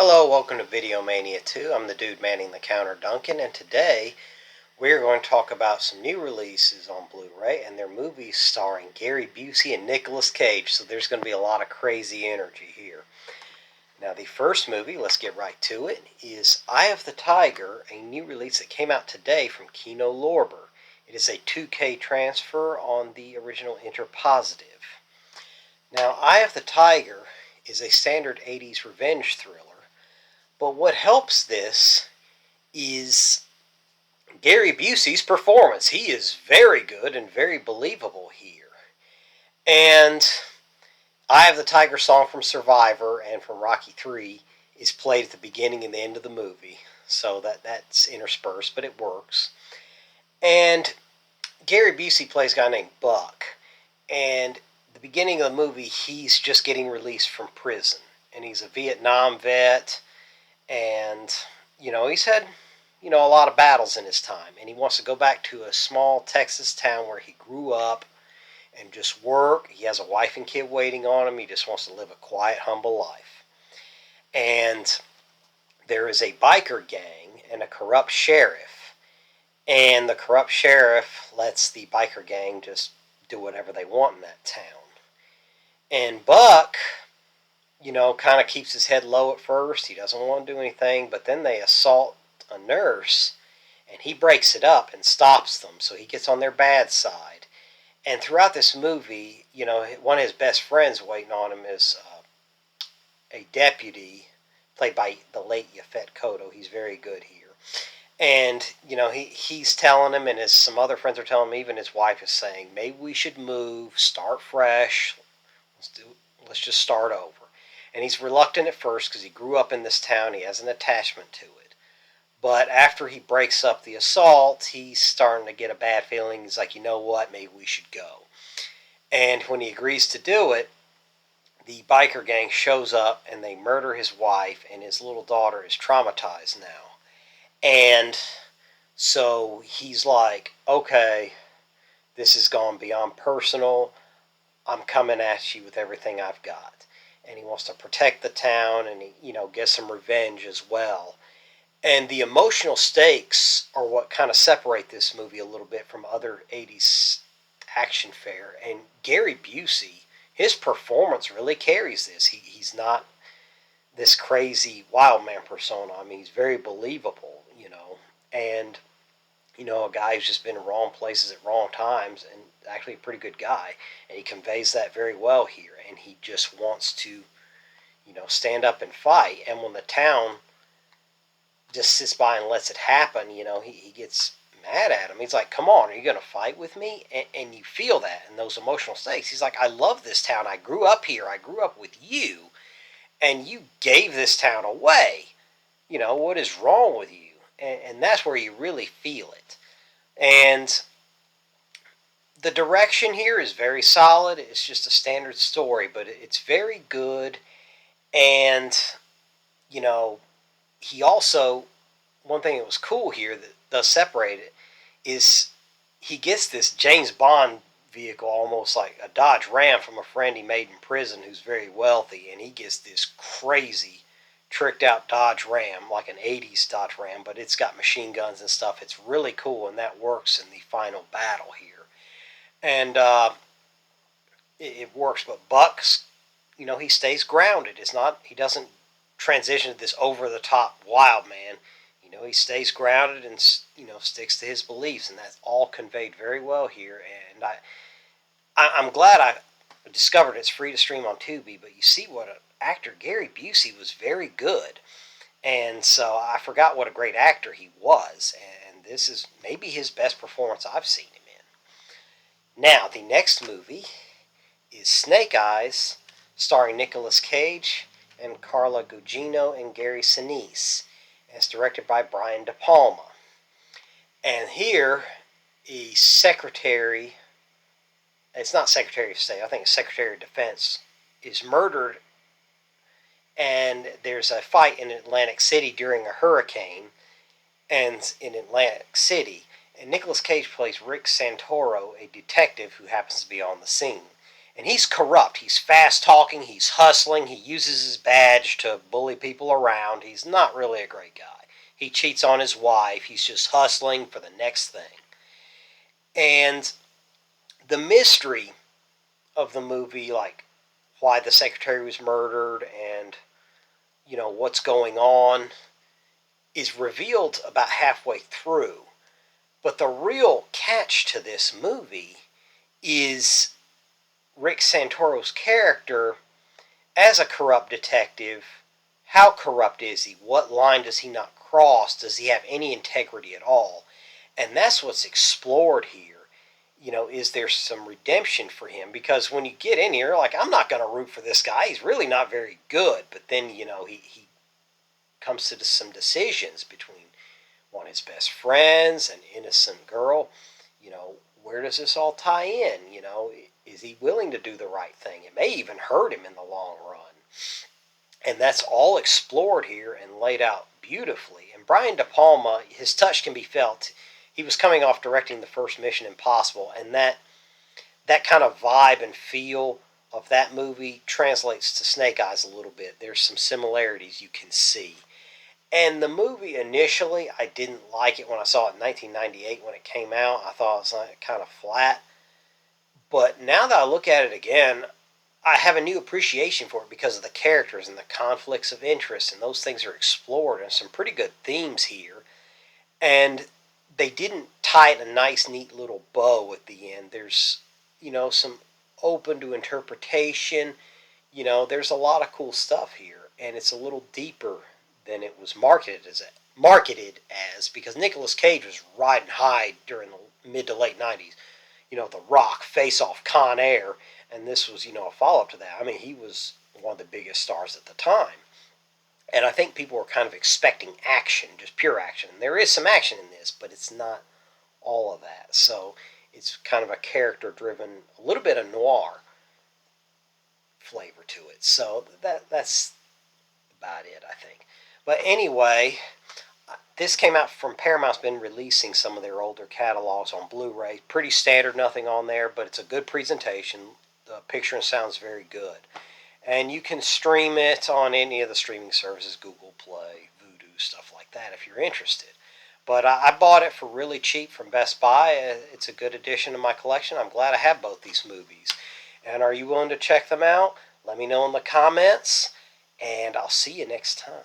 Hello, welcome to Video Mania 2. I'm the dude manning the counter, Duncan, and today we're going to talk about some new releases on Blu-ray and their movies starring Gary Busey and Nicolas Cage, so there's going to be a lot of crazy energy here. Now, the first movie, let's get right to it, is Eye of the Tiger, a new release that came out today from Kino Lorber. It is a 2K transfer on the original Interpositive. Now, Eye of the Tiger is a standard 80s revenge thriller. But what helps this is Gary Busey's performance. He is very good and very believable here. And Eye of the Tiger song from Survivor and from Rocky 3 is played at the beginning and the end of the movie. So that's interspersed, but it works. And Gary Busey plays a guy named Buck. And at the beginning of the movie, he's just getting released from prison. And he's a Vietnam vet. And, he's had, a lot of battles in his time. And he wants to go back to a small Texas town where he grew up and just work. He has a wife and kid waiting on him. He just wants to live a quiet, humble life. And there is a biker gang and a corrupt sheriff. And the corrupt sheriff lets the biker gang just do whatever they want in that town. And Buck, kind of keeps his head low at first. He doesn't want to do anything, but then they assault a nurse, and he breaks it up and stops them, so he gets on their bad side. And throughout this movie, one of his best friends waiting on him is a deputy, played by the late Yaphet Kotto. He's very good here. And, he's telling him, and some other friends are telling him, even his wife is saying, maybe we should move, start fresh, let's just start over. And he's reluctant at first because he grew up in this town. He has an attachment to it. But after he breaks up the assault, he's starting to get a bad feeling. He's like, you know what, maybe we should go. And when he agrees to do it, the biker gang shows up and they murder his wife, and his little daughter is traumatized now. And so he's like, okay, this has gone beyond personal. I'm coming at you with everything I've got. And he wants to protect the town, and he, gets some revenge as well. And the emotional stakes are what kind of separate this movie a little bit from other 80s action fare. And Gary Busey, his performance really carries this. He's not this crazy wild man persona. I mean, he's very believable, and, a guy who's just been in wrong places at wrong times, and actually a pretty good guy. And he conveys that very well here. And he just wants to, stand up and fight. And when the town just sits by and lets it happen, he gets mad at him. He's like, come on, are you going to fight with me? And you feel that in those emotional stakes. He's like, I love this town. I grew up here. I grew up with you. And you gave this town away. What is wrong with you? And that's where you really feel it. And the direction here is very solid. It's just a standard story, but it's very good. And, he also, one thing that was cool here that does separate it is he gets this James Bond vehicle, almost like a Dodge Ram, from a friend he made in prison who's very wealthy. And he gets this crazy tricked out Dodge Ram, like an 80s Dodge Ram, but it's got machine guns and stuff. It's really cool, and that works in the final battle here. And it works, but Buck's, he stays grounded. He doesn't transition to this over-the-top wild man. He stays grounded and, sticks to his beliefs, and that's all conveyed very well here. And I'm glad I discovered it's free to stream on Tubi, but you see what an actor, Gary Busey, was very good. And so I forgot what a great actor he was, and this is maybe his best performance I've seen him in. Now, the next movie is Snake Eyes, starring Nicolas Cage and Carla Gugino and Gary Sinise. And it's directed by Brian De Palma. And here, it's not Secretary of State, I think it's Secretary of Defense, is murdered, and there's a fight in Atlantic City during a hurricane, and in Atlantic City. And Nicolas Cage plays Rick Santoro, a detective who happens to be on the scene. And he's corrupt. He's fast talking. He's hustling. He uses his badge to bully people around. He's not really a great guy. He cheats on his wife. He's just hustling for the next thing. And the mystery of the movie, like why the secretary was murdered and, what's going on, is revealed about halfway through. But the real catch to this movie is Rick Santoro's character as a corrupt detective. How corrupt is he? What line does he not cross? Does he have any integrity at all? And that's what's explored here. Is there some redemption for him? Because when you get in here, like, I'm not going to root for this guy. He's really not very good. But then, he comes to some decisions between one of his best friends, an innocent girl. Where does this all tie in? Is he willing to do the right thing? It may even hurt him in the long run. And that's all explored here and laid out beautifully. And Brian De Palma, his touch can be felt. He was coming off directing the first Mission Impossible, and that kind of vibe and feel of that movie translates to Snake Eyes a little bit. There's some similarities you can see. And the movie initially, I didn't like it when I saw it in 1998 when it came out. I thought it was like kind of flat. But now that I look at it again, I have a new appreciation for it because of the characters and the conflicts of interest, and those things are explored, and some pretty good themes here. And they didn't tie it in a nice, neat little bow at the end. There's, some open to interpretation. There's a lot of cool stuff here, and it's a little deeper than it was marketed as because Nicolas Cage was riding high during the mid to late 90s. The Rock, Face Off, Con Air, and this was, a follow-up to that. I mean, he was one of the biggest stars at the time. And I think people were kind of expecting action, just pure action. And there is some action in this, but it's not all of that. So it's kind of a character-driven, a little bit of noir flavor to it. So that's about it, I think. But anyway, this came out from Paramount's been releasing some of their older catalogs on Blu-ray. Pretty standard, nothing on there, but it's a good presentation. The picture and sound is very good. And you can stream it on any of the streaming services, Google Play, Vudu, stuff like that, if you're interested. But I bought it for really cheap from Best Buy. It's a good addition to my collection. I'm glad I have both these movies. And are you willing to check them out? Let me know in the comments, and I'll see you next time.